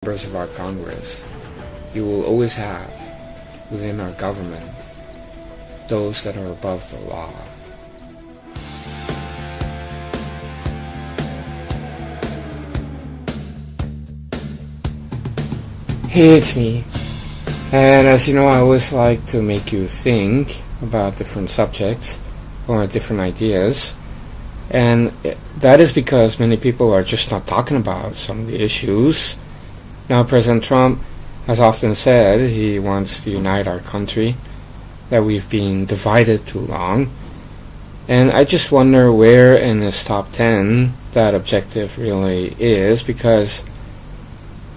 members of our Congress, you will always have within our government those that are above the law. Hey, it's me. And as you know, I always like to make you think about different subjects or different ideas. And that is because many people are just not talking about some of the issues. Now, President Trump has often said he wants to unite our country, that we've been divided too long. And I just wonder where in his top 10 that objective really is, because,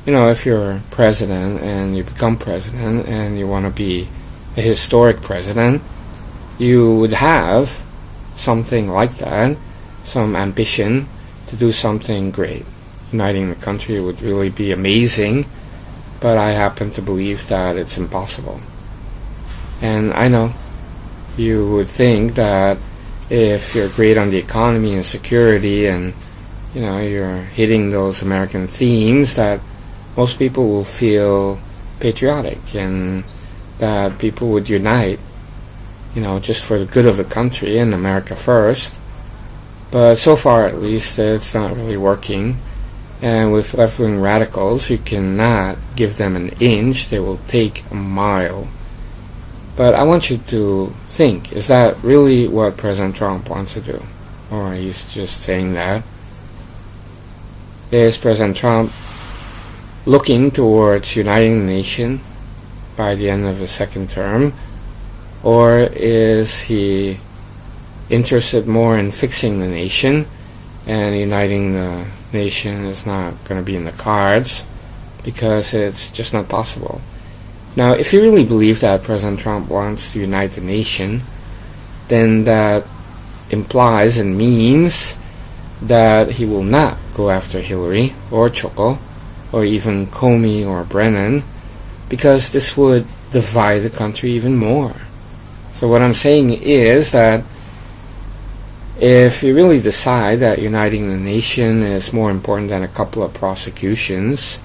you know, if you're president and you become president and you want to be a historic president, you would have something like that, some ambition to do something great. Uniting the country would really be amazing, but I happen to believe that it's impossible. And I know you would think that if you're great on the economy and security and, you know, you're hitting those American themes, that most people will feel patriotic and that people would unite, you know, just for the good of the country and America first. But so far, at least, it's not really working. And with left-wing radicals, you cannot give them an inch, they will take a mile. But I want you to think, is that really what President Trump wants to do? Or he's just saying that? Is President Trump looking towards uniting the nation by the end of his second term? Or is he interested more in fixing the nation, and uniting the nation is not going to be in the cards because it's just not possible? Now, if you really believe that President Trump wants to unite the nation, then that implies and means that he will not go after Hillary or Choco or even Comey or Brennan, because this would divide the country even more. So what I'm saying is that if you really decide that uniting the nation is more important than a couple of prosecutions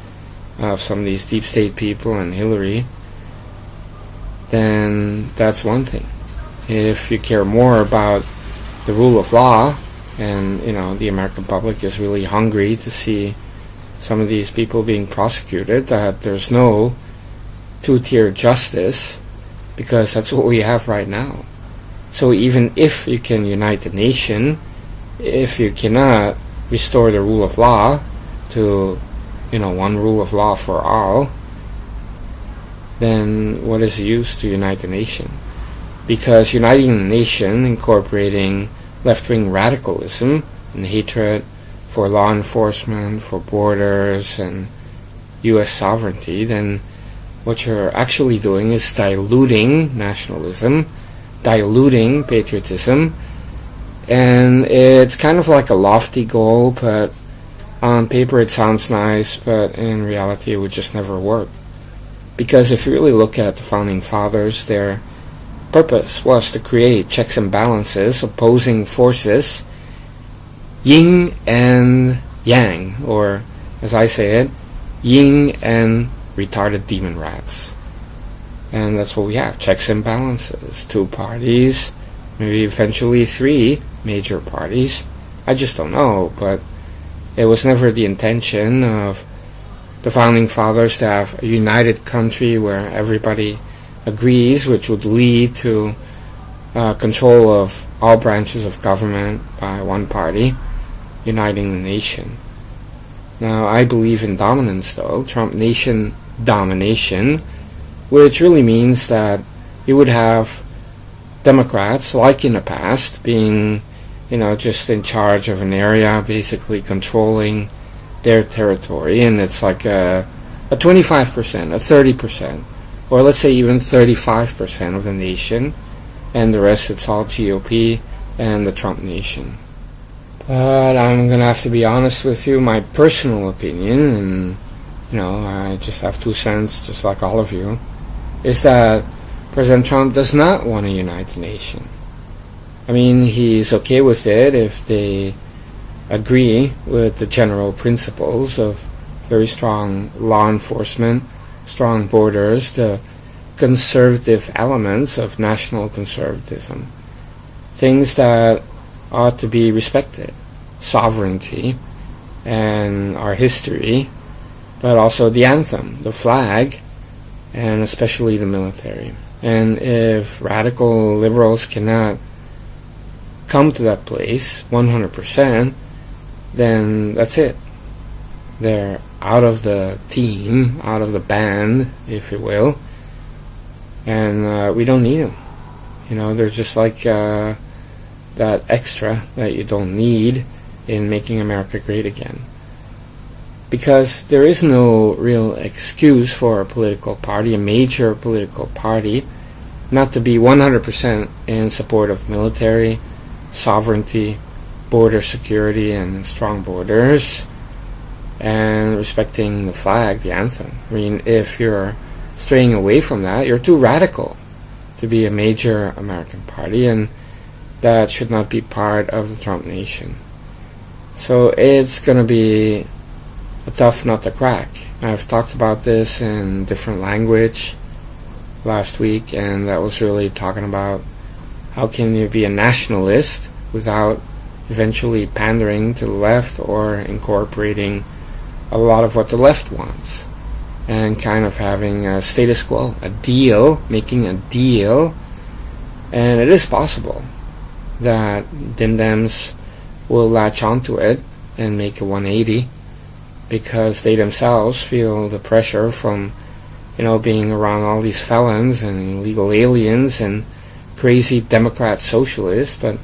of some of these deep state people and Hillary, then that's one thing. If you care more about the rule of law, and, you know, the American public is really hungry to see some of these people being prosecuted, that there's no two-tier justice, because that's what we have right now. So even if you can unite the nation, if you cannot restore the rule of law to, you know, one rule of law for all, then what is the use to unite the nation? Because uniting the nation, incorporating left-wing radicalism and hatred for law enforcement, for borders, and U.S. sovereignty, then what you're actually doing is diluting nationalism, diluting patriotism, and it's kind of like a lofty goal, but on paper it sounds nice, but in reality it would just never work. Because if you really look at the Founding Fathers, their purpose was to create checks and balances, opposing forces, yin and yang, or as I say it, yin and retarded demon rats. And that's what we have, checks and balances. Two parties, maybe eventually three major parties. I just don't know, but it was never the intention of the Founding Fathers to have a united country where everybody agrees, which would lead to control of all branches of government by one party, uniting the nation. Now, I believe in dominance, though, Trump nation domination, which really means that you would have Democrats, like in the past, being, you know, just in charge of an area, basically controlling their territory, and it's like a 25%, a 30%, or let's say even 35% of the nation, and the rest it's all GOP and the Trump nation. But I'm going to have to be honest with you, my personal opinion, and, you know, I just have 2 cents, just like all of you, is that President Trump does not want to unite the nation. I mean, he's okay with it if they agree with the general principles of very strong law enforcement, strong borders, the conservative elements of national conservatism. Things that ought to be respected. Sovereignty and our history, but also the anthem, the flag, and especially the military. And if radical liberals cannot come to that place 100%, then that's it. They're out of the team, out of the band, if you will, and we don't need them. You know, they're just like that extra that you don't need in making America great again. Because there is no real excuse for a political party, a major political party, not to be 100% in support of military, sovereignty, border security, and strong borders, and respecting the flag, the anthem. I mean, if you're straying away from that, you're too radical to be a major American party, and that should not be part of the Trump nation. So it's going to be a tough nut to crack. I've talked about this in different language last week, and that was really talking about how can you be a nationalist without eventually pandering to the left or incorporating a lot of what the left wants, and kind of having a status quo, a deal, making a deal. And it is possible that DimDems will latch onto it and make a 180 because they themselves feel the pressure from, you know, being around all these felons and illegal aliens and crazy Democrat socialists. But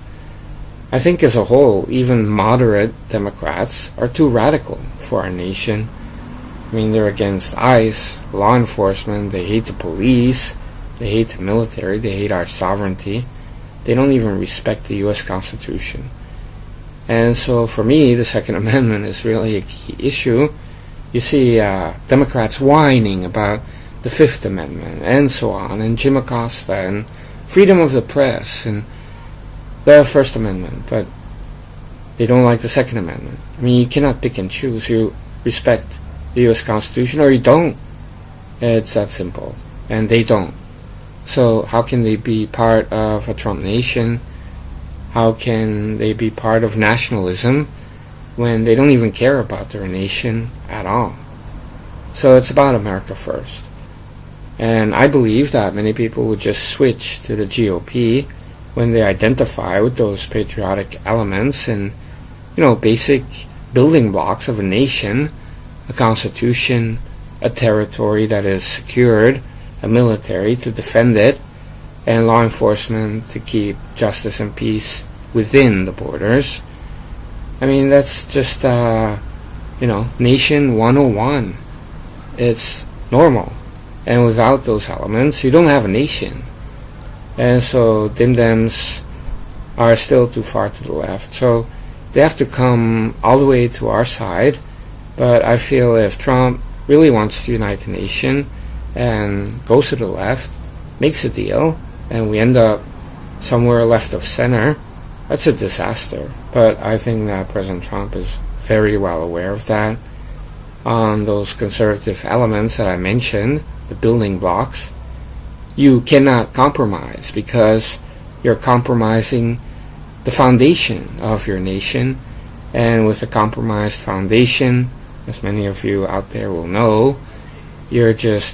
I think as a whole, even moderate Democrats are too radical for our nation. I mean, they're against ICE, law enforcement, they hate the police, they hate the military, they hate our sovereignty. They don't even respect the U.S. Constitution. And so for me, the Second Amendment is really a key issue. You see Democrats whining about the Fifth Amendment and so on, and Jim Acosta and freedom of the press and the First Amendment, but they don't like the Second Amendment. I mean, you cannot pick and choose. You respect the U.S. Constitution or you don't. It's that simple. And they don't. So how can they be part of a Trump nation? How can they be part of nationalism when they don't even care about their nation at all? So it's about America first. And I believe that many people would just switch to the GOP when they identify with those patriotic elements and, you know, basic building blocks of a nation, a constitution, a territory that is secured, a military to defend it, and law enforcement to keep justice and peace within the borders. I mean, that's just, Nation 101. It's normal. And without those elements, you don't have a nation. And so DimDems are still too far to the left. So they have to come all the way to our side. But I feel if Trump really wants to unite the nation and goes to the left, makes a deal, and we end up somewhere left of center, that's a disaster. But I think that President Trump is very well aware of that. On those conservative elements that I mentioned, the building blocks, you cannot compromise because you're compromising the foundation of your nation. And with a compromised foundation, as many of you out there will know, you're just